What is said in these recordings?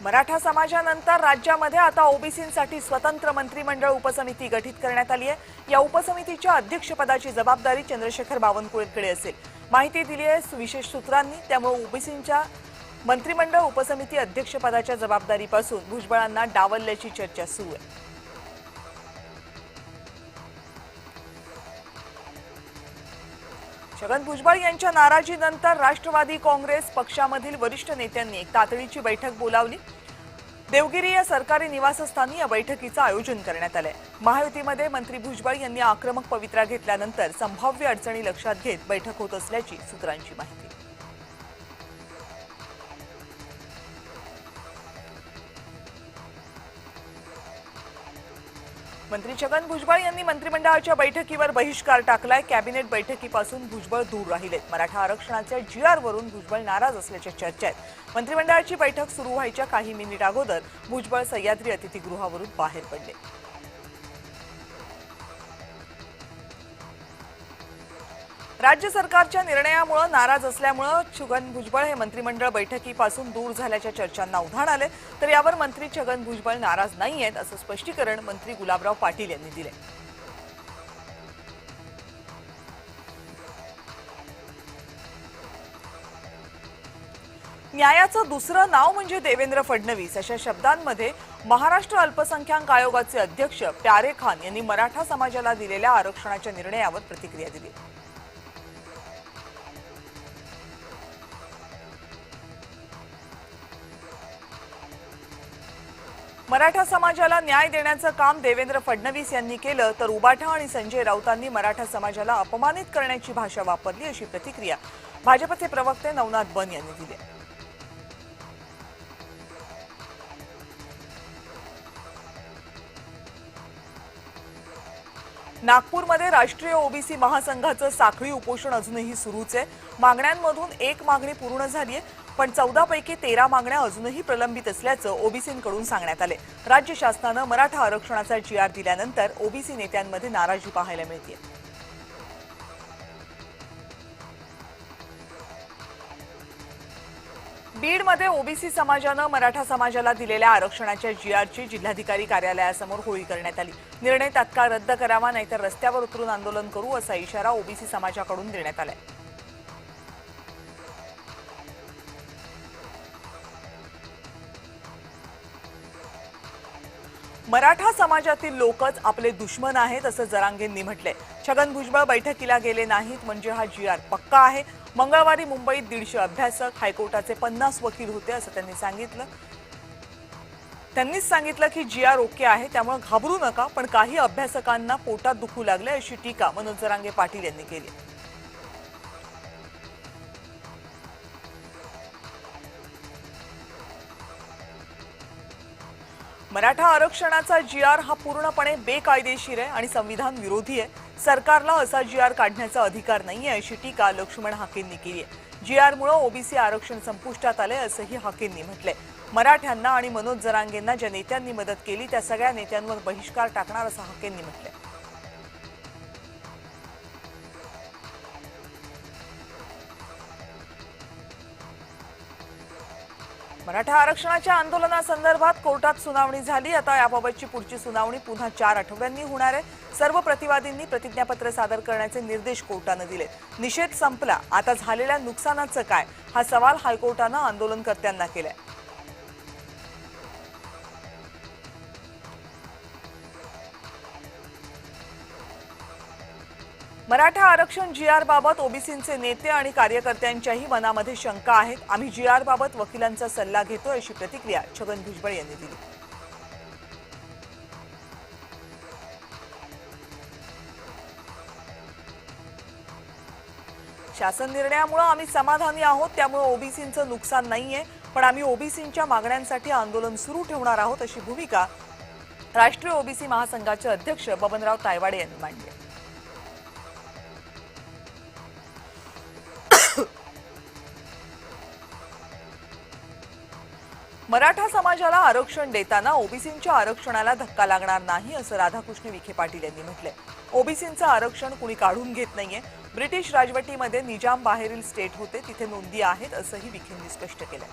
मराठा समाजानंतर राज्यामध्ये आता ओबीसींसाठी स्वतंत्र मंत्रिमंडळ उपसमिती गठीत करण्यात आली आहे। या उपसमितीच्या अध्यक्षपदाची जबाबदारी चंद्रशेखर बावनकुळेंकडे असेल, माहिती दिली आहे विशेष सूत्रांनी। त्यामुळे ओबीसींच्या मंत्रिमंडळ उपसमिती अध्यक्षपदाच्या जबाबदारीपासून भुजबळांना डावलल्याची चर्चा सुरू आहे। छगन भुजबळ यांच्या नाराजीनंतर राष्ट्रवादी काँग्रेस पक्षामधील वरिष्ठ नेत्यांनी एक तातडीची बैठक बोलावली। देवगिरी या सरकारी निवासस्थानी या बैठकीचं आयोजन करण्यात आलंय। महायुतीमध्ये मंत्री भुजबळ यांनी आक्रमक पवित्रा घेतल्यानंतर संभाव्य अडचणी लक्षात घेत बैठक होत असल्याची सूत्रांची माहिती। मंत्री छगन भुजबळ यांनी मंत्रिमंडळाच्या बैठकीवर बहिष्कार टाकलाय। कॅबिनेट बैठकीपासून भुजबळ दूर राहिलेत। मराठा आरक्षणाच्या जीआरवरून भुजबळ नाराज असल्याच्या चर्चा आहेत। मंत्रिमंडळाची बैठक सुरू व्हायच्या काही मिनिट अगोदर भुजबळ सह्याद्री अतिथीगृहावरून बाहेर पडले। राज्य सरकारच्या निर्णयामुळे नाराज असल्यामुळे छगन भुजबळ हे मंत्रिमंडळ बैठकीपासून दूर झाल्याच्या चर्चांना उधाण आले। तर यावर मंत्री छगन भुजबळ नाराज नाहीयेत असं स्पष्टीकरण मंत्री गुलाबराव पाटील यांनी दिले। न्यायाचं दुसरं नाव म्हणजे देवेंद्र फडणवीस अशा शब्दांमध्ये महाराष्ट्र अल्पसंख्याक आयोगाचे अध्यक्ष प्यारे खान यांनी मराठा समाजाला दिलेल्या आरक्षणाच्या निर्णयावर प्रतिक्रिया दिली। मराठा समाजाला न्याय देण्याचं काम देवेंद्र फडणवीस यांनी केलं, तर उबाठा आणि संजय राऊतांनी मराठा समाजाला अपमानित करण्याची भाषा वापरली अशी प्रतिक्रिया भाजपचे प्रवक्ते नवनाथ बन यांनी दिली। नागपूरमध्ये राष्ट्रीय ओबीसी महासंघाचं साखळी उपोषण अजूनही सुरूच आहे। मागण्यांमधून एक मागणी पूर्ण झाली आहे, पण 14 पैकी 13 मागण्या अजूनही प्रलंबित असल्याचं ओबीसींकडून सांगण्यात आले। राज्य शासनानं मराठा आरक्षणाचा जीआर दिल्यानंतर ओबीसी नेत्यांमध्ये नाराजी पाहायला मिळते। बीडमध्ये ओबीसी समाजानं मराठा समाजाला दिलेल्या आरक्षणाच्या जीआरची जिल्हाधिकारी कार्यालयासमोर होळी करण्यात आली। निर्णय तात्काळ रद्द करावा, नाहीतर रस्त्यावर उतरून आंदोलन करू असा इशारा ओबीसी समाजाकडून देण्यात आलाय। मराठा समाजातील लोकच आपले दुश्मन आहेत असं जरांगेंनी म्हटलंय। छगन भुजबळ बैठकीला गेले नाहीत म्हणजे हा जीआर पक्का आहे। मंगळवारी मुंबईत 150 अभ्यासक, हायकोर्टाचे 50 वकील होते असं त्यांनी सांगितलं। त्यांनीच सांगितलं की जीआर ओके आहे, त्यामुळे घाबरू नका, पण काही अभ्यासकांना पोटात दुखू लागले अशी टीका मनोज जरांगे पाटील यांनी केली। मराठा आरक्षणाचा जीआर हा पूर्णपणे बेकायदेशीर आहे आणि संविधान विरोधी आहे। सरकारला असा जीआर काढण्याचा अधिकार नाहीये अशी टीका लक्ष्मण हाकेंनी केली आहे। जीआरमुळे ओबीसी आरक्षण संपुष्टात आले असंही हाकेंनी म्हटलंय। मराठ्यांना आणि मनोज जरांगेंना ज्या नेत्यांनी मदत केली त्या सगळ्या नेत्यांवर बहिष्कार टाकणार असं हाकेंनी म्हटलंय। मराठा आरक्षणाच्या आंदोलनासंदर्भात कोर्टात सुनावणी झाली। आता याबाबतची पुढची सुनावणी पुन्हा 4 आठवड्यांनी होणार आहे। सर्व प्रतिवादींनी प्रतिज्ञापत्र सादर करण्याचे निर्देश कोर्टाने दिले। निषेध संपला, आता झालेल्या नुकसानाचं काय हा सवाल हायकोर्टाने आंदोलनकर्त्यांना केलाय। मराठा आरक्षण जीआर बाबत ओबीसींचे नेते आणि कार्यकर्त्यांच्याही मनामध्ये शंका आहेत। आम्ही जीआर बाबत वकिलांचा सल्ला घेतोय अशी प्रतिक्रिया छगन भुजबळ यांनी दिली। शासन निर्णयामुळे आम्ही समाधानी आहोत, त्यामुळे ओबीसींचं नुकसान नाहीये, पण आम्ही ओबीसींच्या मागण्यांसाठी आंदोलन सुरू ठेवणार आहोत अशी भूमिका राष्ट्रीय ओबीसी महासंघाचे अध्यक्ष बबनराव तायवाडे यांनी मांडली। मराठा समाजाला आरक्षण देताना ओबीसींच्या आरक्षणाला धक्का लागणार नाही असं राधाकृष्ण विखे पाटील यांनी म्हटलंय। ओबीसींचं आरक्षण कुणी काढून घेत नाहीये। ब्रिटिश राजवटीमध्ये निजाम बाहेरील स्टेट होते, तिथे नोंदी आहेत असंही विखेंनी स्पष्ट केलं।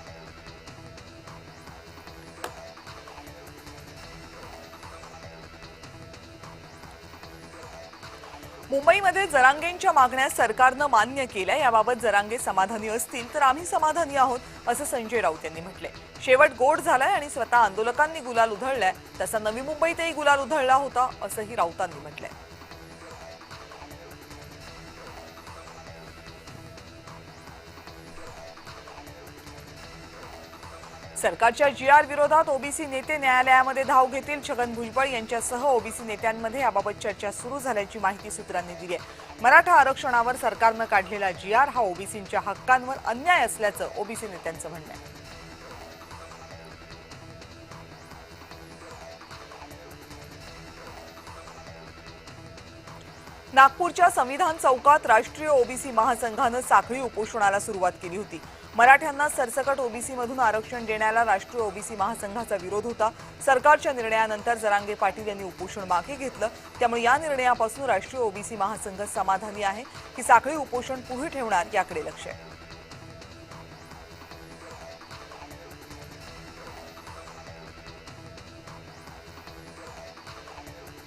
मुंबईमध्ये जरांगेंच्या मागण्या सरकारनं मान्य केल्या, याबाबत जरांगे समाधानी असतील तर आम्ही समाधानी आहोत असं संजय राऊत यांनी म्हटलंय. शेवट गोड झालाय आणि स्वतः आंदोलकांनी गुलाल उधळलाय, तसा नवी मुंबईतही गुलाल उधळला होता असंही राऊतांनी म्हटलंय. सरकारच्या जीआर विरोधात ओबीसी नेते न्यायालयामध्ये धाव घेतील. छगन भुजबळ यांच्यासह ओबीसी नेत्यांमध्ये याबाबत चर्चा सुरू झाल्याची माहिती सूत्रांनी दिली आहे. मराठा आरक्षणावर सरकारनं काढलेला जीआर हा ओबीसींच्या हक्कांवर अन्याय असल्याचं ओबीसी नेत्यांचं म्हणणं आहे. नागपूरच्या संविधान चौकात राष्ट्रीय ओबीसी महासंघानं साखळी उपोषणाला सुरुवात केली होती. मराठ्यांना सरसकट ओबीसीमधून आरक्षण देण्याला राष्ट्रीय ओबीसी महासंघाचा विरोध होता. सरकारच्या निर्णयानंतर जरांगे पाटील यांनी उपोषण मागे घेतलं. त्यामुळे या निर्णयापासून राष्ट्रीय ओबीसी महासंघ समाधानी आहे. की साखळी उपोषण पुढे ठेवणार याकडे लक्ष आहे.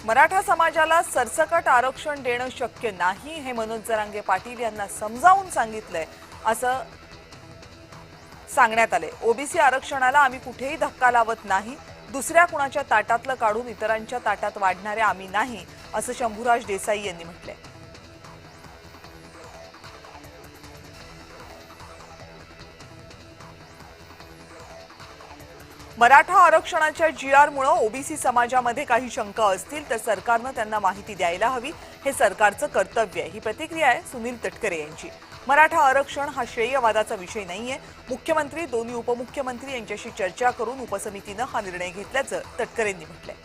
मराठा समाजाला सरसकट आरक्षण देणं शक्य नाही हे मनोज जरांगे पाटील यांना समजावून सांगितलंय असं सांगण्यात आले. ओबीसी आरक्षणाला आम्ही कुठेही धक्का लावत नाही. दुसऱ्या कुणाच्या ताटातलं काढून इतरांच्या ताटात वाढणारे आम्ही नाही असं शंभूराज देसाई यांनी म्हटलंय. मराठा आरक्षणाच्या जीआरमुळे ओबीसी समाजामध्ये काही शंका असतील तर सरकारनं त्यांना माहिती द्यायला हवी. हे सरकारचं कर्तव्य आहे. ही प्रतिक्रिया आहे सुनील तटकरे यांची. मराठा आरक्षण हा श्रेयवादाचा विषय नाहीये. मुख्यमंत्री, दोन्ही उपमुख्यमंत्री यांच्याशी चर्चा करून उपसमितीनं हा निर्णय घेतल्याचं तटकरेंनी म्हटलंय.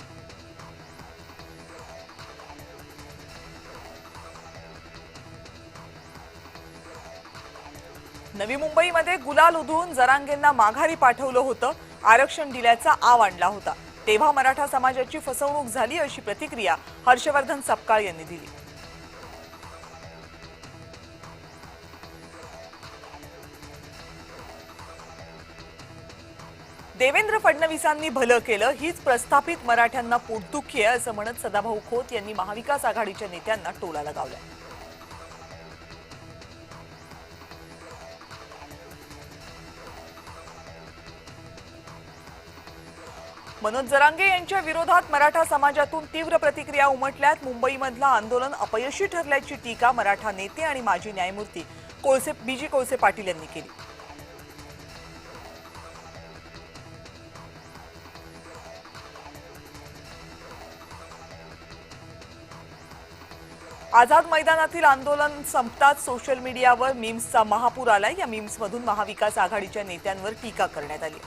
नवी मुंबईमध्ये गुलाल उधळून जरांगेंना माघारी पाठवलं होतं. आरक्षण दिल्याचा आव आणला होता. तेव्हा मराठा समाजाची फसवणूक झाली अशी प्रतिक्रिया हर्षवर्धन सपकाळ यांनी दिली. देवेंद्र फडणवीसांनी भलं केलं, हीच प्रस्थापित मराठ्यांना पोटदुखी आहे असं म्हणत सदाभाऊ खोत यांनी महाविकास आघाडीच्या नेत्यांना टोला लगावलाय. मनोज जरांगे यांच्या विरोधात मराठा समाजातून तीव्र प्रतिक्रिया उमटल्यात. मुंबईमधलं आंदोलन अपयशी ठरल्याची टीका मराठा नेते आणि माजी न्यायमूर्ती बीजी कोळसे पाटील यांनी केली. आझाद मैदानातील आंदोलन संपताच सोशल मीडियावर मीम्सचा महापूर आलाय. या मीम्समधून महाविकास आघाडीच्या नेत्यांवर टीका करण्यात आली.